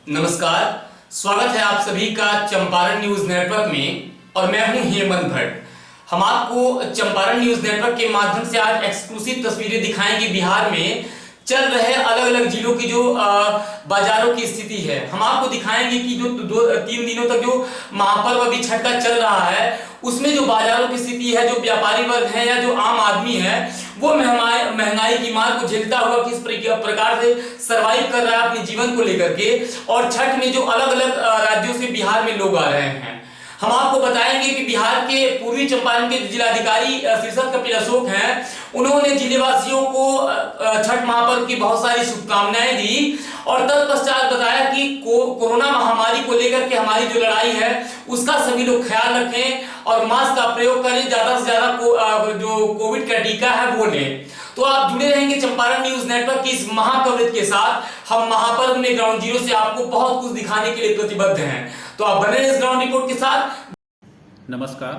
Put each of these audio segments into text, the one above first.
नमस्कार, स्वागत है आप सभी का चंपारण न्यूज नेटवर्क में और मैं हूं हेमंत भट्ट। हम आपको चंपारण न्यूज नेटवर्क के माध्यम से आज एक्सक्लूसिव तस्वीरें दिखाएंगे बिहार में चल रहे अलग अलग जिलों की जो बाजारों की स्थिति है। हम आपको दिखाएंगे कि जो 3 दिनों तक जो महापर्व अभी छठ का चल रहा है उसमें जो बाजारों की स्थिति है, जो व्यापारी वर्ग है या जो आम आदमी है वो महंगाई की मार को झेलता हुआ किस प्रकार से सरवाइव कर रहा है अपने जीवन को लेकर के, और छठ में जो अलग अलग राज्यों से बिहार में लोग आ रहे हैं। हम आपको बताएंगे कि बिहार के पूर्वी चंपारण के जिलाधिकारी शीर्षक कपिल अशोक हैं, उन्होंने जिलेवासियों को छठ महापर्व की बहुत सारी शुभकामनाएं दी और तत्पश्चात बताया कि कोरोना महामारी को लेकर के हमारी जो लड़ाई है उसका सभी लोग ख्याल रखें और मास्क का प्रयोग करें, ज्यादा से ज्यादा जो कोविड का टीका है वो लें। तो आप जुड़े रहेंगे चंपारण न्यूज नेटवर्क की इस महाकवरेज के साथ। हम महापर्व में ग्राउंड जीरो से आपको बहुत कुछ दिखाने के लिए प्रतिबद्ध हैं, तो आप बने इस ग्राउंड रिपोर्ट के साथ। नमस्कार,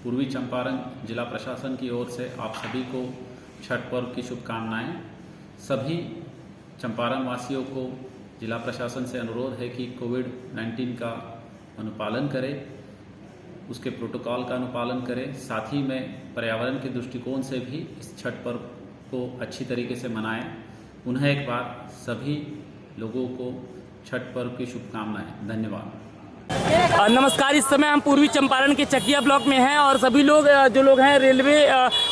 पूर्वी चंपारण जिला प्रशासन की ओर से आप सभी को छठ पर्व की शुभकामनाएं। सभी चंपारण वासियों को जिला प्रशासन से अनुरोध है कि कोविड-19 का अनुपालन करें, उसके प्रोटोकॉल का अनुपालन करें, साथ ही में पर्यावरण के दृष्टिकोण से भी इस छठ पर्व को अच्छी तरीके से मनाएं। उन्हें एक बार सभी लोगों को छठ पर्व की शुभकामनाएं। धन्यवाद। नमस्कार, इस समय हम पूर्वी चंपारण के चकिया ब्लॉक में हैं और सभी लोग जो लोग हैं रेलवे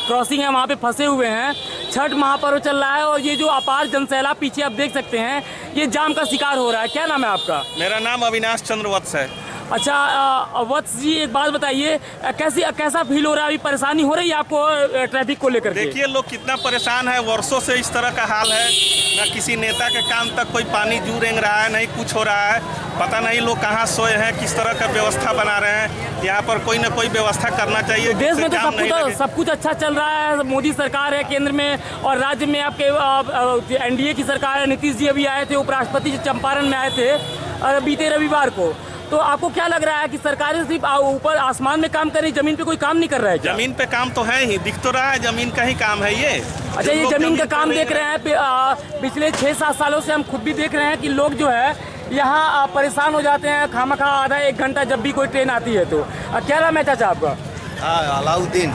क्रॉसिंग है वहाँ पे फंसे हुए हैं। छठ महापर्व चल रहा है और ये जो अपार जनसैलाब पीछे आप देख सकते हैं ये जाम का शिकार हो रहा है। क्या नाम है आपका? मेरा नाम अविनाश चंद्र वत्स है। अच्छा वत्स जी, एक बात बताइए, कैसा फील हो रहा है? अभी परेशानी हो रही है आपको ट्रैफिक को लेकर? देखिए लोग कितना परेशान है, वर्षों से इस तरह का हाल है। न किसी नेता के काम तक कोई पानी जू रेंग रहा है, नहीं कुछ हो रहा है। पता नहीं लोग कहाँ सोए हैं, किस तरह का व्यवस्था बना रहे हैं। यहाँ पर कोई न कोई व्यवस्था करना चाहिए। देश में तो सब कुछ अच्छा चल रहा है, मोदी सरकार है केंद्र में और राज्य में आपके एनडीए की सरकार है। नीतीश जी अभी आए थे, उपराष्ट्रपति चंपारण में आए थे बीते रविवार को। तो आपको क्या लग रहा है कि सरकारें सिर्फ ऊपर आसमान में काम कर रही, जमीन पे कोई काम नहीं कर रहा है क्या? जमीन पे काम तो है ही, दिख तो रहा है जमीन का ही काम है ये। अच्छा, ये जमीन का काम देख रहे हैं। पिछले 6-7 सालों से हम खुद भी देख रहे हैं कि लोग जो है यहाँ परेशान हो जाते हैं खामखा आधा 1 घंटा जब भी कोई ट्रेन आती है। तो क्या नाम है चाचा आपका? अलाउद्दीन।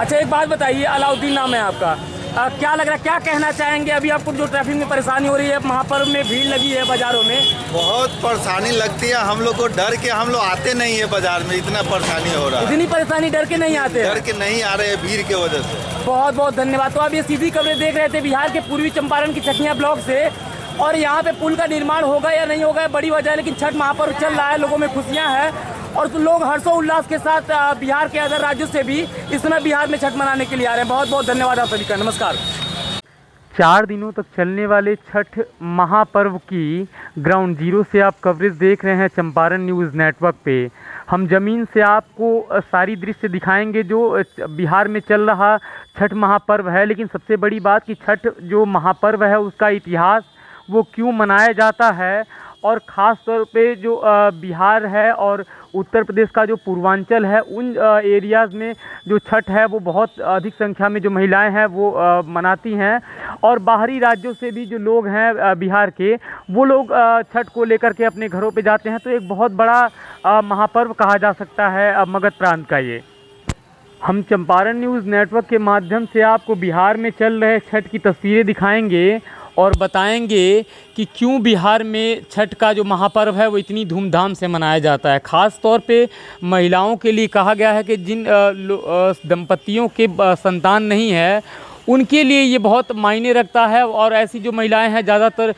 अच्छा, एक बात बताइए, अलाउद्दीन नाम है आपका। क्या लग रहा है, क्या कहना चाहेंगे अभी आपको जो ट्रैफिक में परेशानी हो रही है? महापर्व में भीड़ लगी है बाजारों में, बहुत परेशानी लगती है। हम लोग को डर के हम लोग आते नहीं है बाजार में, इतना परेशानी हो रहा है। इतनी परेशानी डर के नहीं आते? डर के नहीं आ रहे हैं भीड़ के वजह से। बहुत बहुत धन्यवाद। तो आप ये सीधी खबरें देख रहे थे बिहार के पूर्वी चंपारण की चकिया ब्लॉक से, और यहाँ पे पुल का निर्माण होगा या नहीं होगा बड़ी वजह है, लेकिन छठ महापर्व चल रहा है, लोगों में खुशियाँ हैं और तो लोग हर्षोल्लास के साथ बिहार के अदर राज्यों से भी इस समय बिहार में छठ मनाने के लिए आ रहे हैं। बहुत बहुत धन्यवाद आप सभी का। नमस्कार। 4 दिनों तक चलने वाले छठ महापर्व की ग्राउंड जीरो से आप कवरेज देख रहे हैं चंपारण न्यूज़ नेटवर्क पे। हम ज़मीन से आपको सारी दृश्य दिखाएंगे जो बिहार में चल रहा छठ महापर्व है। लेकिन सबसे बड़ी बात कि छठ जो महापर्व है उसका इतिहास वो क्यों मनाया जाता है, और ख़ास तौर पे जो बिहार है और उत्तर प्रदेश का जो पूर्वांचल है उन एरियाज़ में जो छठ है वो बहुत अधिक संख्या में जो महिलाएं हैं वो मनाती हैं, और बाहरी राज्यों से भी जो लोग हैं बिहार के वो लोग छठ को लेकर के अपने घरों पे जाते हैं। तो एक बहुत बड़ा महापर्व कहा जा सकता है मगध प्रांत का ये। हम चंपारण न्यूज़ नेटवर्क के माध्यम से आपको बिहार में चल रहे छठ की तस्वीरें दिखाएंगे और बताएंगे कि क्यों बिहार में छठ का जो महापर्व है वो इतनी धूमधाम से मनाया जाता है। ख़ास तौर पे महिलाओं के लिए कहा गया है कि जिन दंपतियों के संतान नहीं है उनके लिए ये बहुत मायने रखता है, और ऐसी जो महिलाएं हैं ज़्यादातर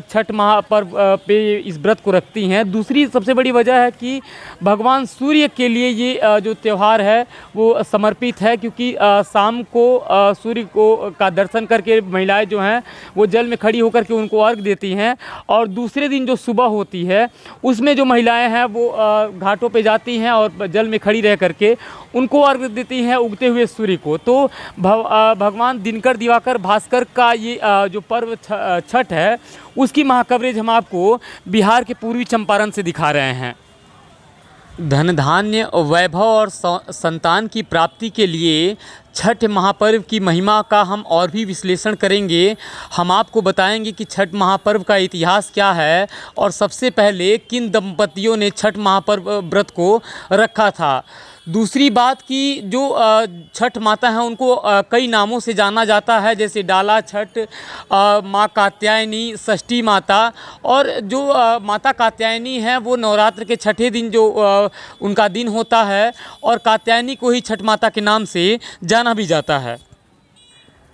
छठ महापर्व पे इस व्रत को रखती हैं। दूसरी सबसे बड़ी वजह है कि भगवान सूर्य के लिए ये जो त्यौहार है वो समर्पित है, क्योंकि शाम को सूर्य को का दर्शन करके महिलाएं जो हैं वो जल में खड़ी होकर के उनको अर्घ देती हैं, और दूसरे दिन जो सुबह होती है उसमें जो महिलाएँ हैं वो घाटों पर जाती हैं और जल में खड़ी रह करके उनको अर्घ देती हैं उगते हुए सूर्य को। तो भगवान दिनकर दिवाकर भास्कर का ये जो पर्व छठ है उसकी महाकवरेज हम आपको बिहार के पूर्वी चंपारण से दिखा रहे हैं। धन धान्य वैभव और संतान की प्राप्ति के लिए छठ महापर्व की महिमा का हम और भी विश्लेषण करेंगे। हम आपको बताएंगे कि छठ महापर्व का इतिहास क्या है और सबसे पहले किन दंपतियों ने छठ महापर्व व्रत को रखा था। दूसरी बात कि जो छठ माता हैं उनको कई नामों से जाना जाता है, जैसे डाला छठ, माँ कात्यायनी, षष्ठी माता। और जो माता कात्यायनी हैं वो नवरात्र के छठे दिन जो उनका दिन होता है, और कात्यायनी को ही छठ माता के नाम से जाना भी जाता है।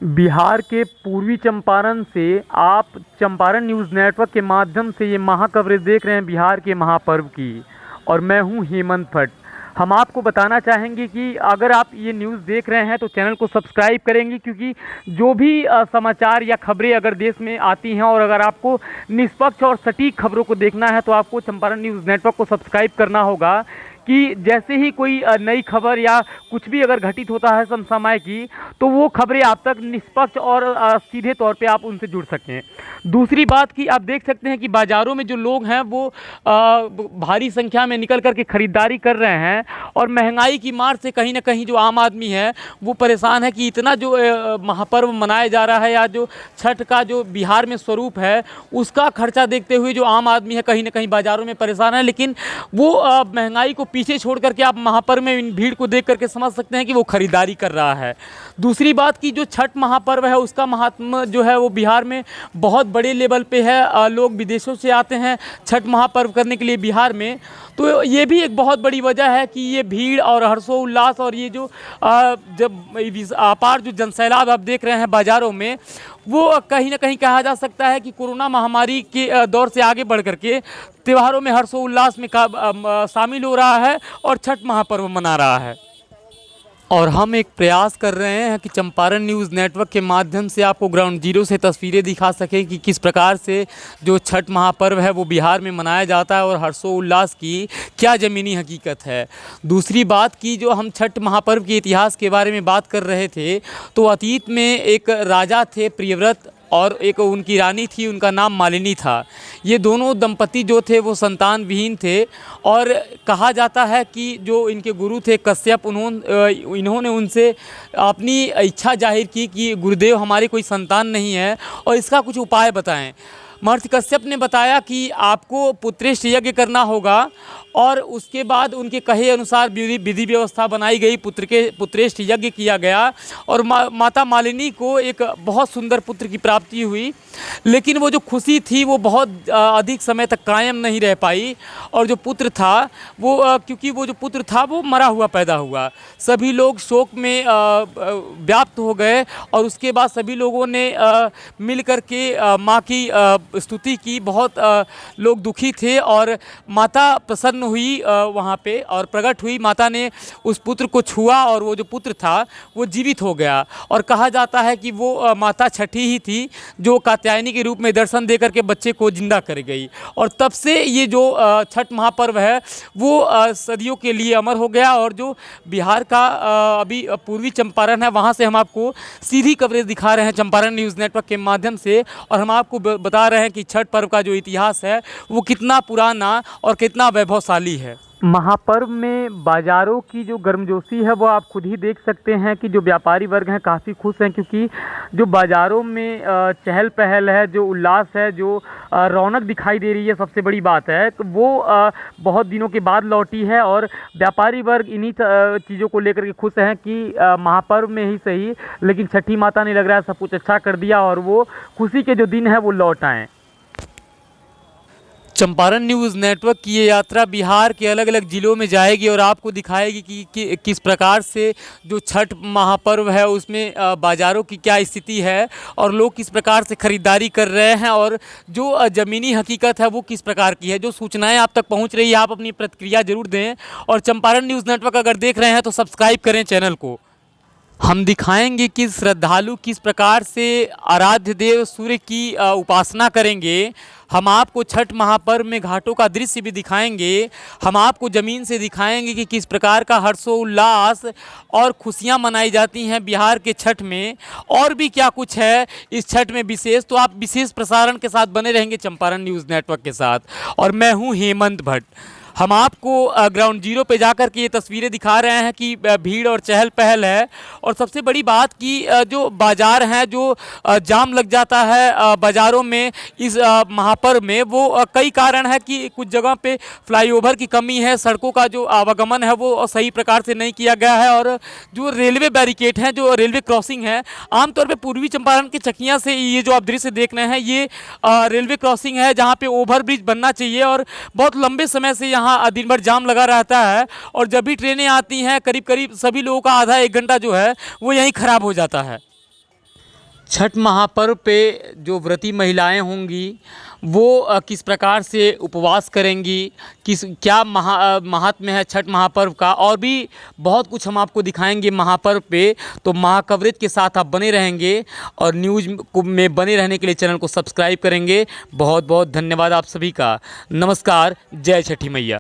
बिहार के पूर्वी चंपारण से आप चंपारण न्यूज़ नेटवर्क के माध्यम से ये महाकवरेज देख रहे हैं बिहार के महापर्व की, और मैं हूँ हेमंत भट्ट। हम आपको बताना चाहेंगे कि अगर आप ये न्यूज़ देख रहे हैं तो चैनल को सब्सक्राइब करेंगे, क्योंकि जो भी समाचार या खबरें अगर देश में आती हैं और अगर आपको निष्पक्ष और सटीक खबरों को देखना है तो आपको चंपारण न्यूज़ नेटवर्क को सब्सक्राइब करना होगा, कि जैसे ही कोई नई खबर या कुछ भी अगर घटित होता है समसामयिक की, तो वो खबरें आप तक निष्पक्ष और सीधे तौर पे आप उनसे जुड़ सकें। दूसरी बात कि आप देख सकते हैं कि बाज़ारों में जो लोग हैं वो भारी संख्या में निकल कर के ख़रीदारी कर रहे हैं, और महंगाई की मार से कहीं ना कहीं जो आम आदमी है वो परेशान है कि इतना जो महापर्व मनाया जा रहा है या जो छठ का जो बिहार में स्वरूप है उसका खर्चा देखते हुए जो आम आदमी है कहीं ना कहीं बाज़ारों में परेशान है। लेकिन वो महंगाई को पीछे छोड़ करके आप महापर्व में इन भीड़ को देख करके समझ सकते हैं कि वो खरीदारी कर रहा है। दूसरी बात कि जो छठ महापर्व है उसका महात्म जो है वो बिहार में बहुत बड़े लेवल पे है। लोग विदेशों से आते हैं छठ महापर्व करने के लिए बिहार में, तो ये भी एक बहुत बड़ी वजह है कि ये भीड़ और हर्षोल्लास और ये जो जब अपार जो जनसैलाब आप देख रहे हैं बाज़ारों में, वो कहीं ना कहीं कहा जा सकता है कि कोरोना महामारी के दौर से आगे बढ़ करके त्योहारों में हर्षोल्लास में शामिल हो रहा है और छठ महापर्व मना रहा है। और हम एक प्रयास कर रहे हैं कि चंपारण न्यूज़ नेटवर्क के माध्यम से आपको ग्राउंड जीरो से तस्वीरें दिखा सकें कि किस प्रकार से जो छठ महापर्व है वो बिहार में मनाया जाता है और हर्षोल्लास की क्या ज़मीनी हकीकत है। दूसरी बात कि जो हम छठ महापर्व के इतिहास के बारे में बात कर रहे थे, तो अतीत में एक राजा थे प्रियव्रत और एक उनकी रानी थी, उनका नाम मालिनी था। ये दोनों दंपति जो थे वो संतान विहीन थे, और कहा जाता है कि जो इनके गुरु थे कश्यप, इन्होंने उनसे अपनी इच्छा जाहिर की कि गुरुदेव हमारी कोई संतान नहीं है और इसका कुछ उपाय बताएं। महर्षि कश्यप ने बताया कि आपको पुत्रेष्ट यज्ञ करना होगा, और उसके बाद उनके कहे अनुसार विधि व्यवस्था बनाई गई, पुत्रेष्ट यज्ञ किया गया, और माता मालिनी को एक बहुत सुंदर पुत्र की प्राप्ति हुई। लेकिन वो जो खुशी थी वो बहुत अधिक समय तक कायम नहीं रह पाई, और जो पुत्र था वो क्योंकि वो जो पुत्र था वो मरा हुआ पैदा हुआ, सभी लोग शोक में व्याप्त हो गए, और उसके बाद सभी लोगों ने मिल कर के माँ की स्तुति की। बहुत लोग दुखी थे, और माता प्रसन्न हुई वहाँ पे और प्रकट हुई। माता ने उस पुत्र को छुआ और वो जो पुत्र था वो जीवित हो गया, और कहा जाता है कि वो माता छठी ही थी जो कात्यायनी के रूप में दर्शन दे करके बच्चे को जिंदा कर गई। और तब से ये जो छठ महापर्व है वो सदियों के लिए अमर हो गया। और जो बिहार का अभी पूर्वी चंपारण है वहाँ से हम आपको सीधी कवरेज दिखा रहे हैं चंपारण न्यूज़ नेटवर्क के माध्यम से, और हम आपको बता रहे हैं कि छठ पर्व का जो इतिहास है वो कितना पुराना और कितना वैभवशाली है। महापर्व में बाज़ारों की जो गर्मजोशी है वो आप खुद ही देख सकते हैं कि जो व्यापारी वर्ग हैं काफ़ी खुश हैं, क्योंकि जो बाज़ारों में चहल पहल है, जो उल्लास है, जो रौनक दिखाई दे रही है, सबसे बड़ी बात है तो वो बहुत दिनों के बाद लौटी है। और व्यापारी वर्ग इन्हीं चीज़ों को लेकर के खुश हैं कि महापर्व में ही सही, लेकिन छठी माता ने लग रहा है सब कुछ अच्छा कर दिया और वो खुशी के जो दिन है वो लौट आएँ। चंपारण न्यूज़ नेटवर्क की ये यात्रा बिहार के अलग अलग ज़िलों में जाएगी और आपको दिखाएगी कि किस प्रकार से जो छठ महापर्व है उसमें बाज़ारों की क्या स्थिति है और लोग किस प्रकार से ख़रीदारी कर रहे हैं, और जो ज़मीनी हकीकत है वो किस प्रकार की है। जो सूचनाएं आप तक पहुंच रही है आप अपनी प्रतिक्रिया ज़रूर दें, और चंपारण न्यूज़ नेटवर्क अगर देख रहे हैं तो सब्सक्राइब करें चैनल को। हम दिखाएंगे कि श्रद्धालु किस प्रकार से आराध्य देव सूर्य की उपासना करेंगे। हम आपको छठ महापर्व में घाटों का दृश्य भी दिखाएंगे। हम आपको ज़मीन से दिखाएंगे कि किस प्रकार का हर्षोल्लास और खुशियां मनाई जाती हैं बिहार के छठ में, और भी क्या कुछ है इस छठ में विशेष। तो आप विशेष प्रसारण के साथ बने रहेंगे चंपारण न्यूज़ नेटवर्क के साथ, और मैं हूं हेमंत भट्ट। हम आपको ग्राउंड जीरो पे जाकर के ये तस्वीरें दिखा रहे हैं कि भीड़ और चहल पहल है। और सबसे बड़ी बात कि जो बाज़ार हैं, जो जाम लग जाता है बाज़ारों में इस महापर्व में, वो कई कारण है कि कुछ जगह पे फ्लाईओवर की कमी है, सड़कों का जो आवागमन है वो सही प्रकार से नहीं किया गया है, और जो रेलवे बैरिकेड हैं, जो रेलवे क्रॉसिंग है, आमतौर पे पूर्वी चंपारण की चकियाँ से ये जो आप दृश्य देख रहे हैं ये रेलवे क्रॉसिंग है जहाँ पे ओवरब्रिज बनना चाहिए, और बहुत लंबे समय से यहाँ दिन भर जाम लगा रहता है। और जब भी ट्रेनें आती हैं करीब करीब सभी लोगों का आधा एक घंटा जो है वो यहीं ख़राब हो जाता है। छठ महापर्व पे जो व्रती महिलाएं होंगी वो किस प्रकार से उपवास करेंगी, क्या महात्म्य है छठ महापर्व का, और भी बहुत कुछ हम आपको दिखाएंगे महापर्व पे। तो महाकवरेज के साथ आप बने रहेंगे और न्यूज़ में बने रहने के लिए चैनल को सब्सक्राइब करेंगे। बहुत बहुत धन्यवाद आप सभी का। नमस्कार। जय छठी मैया।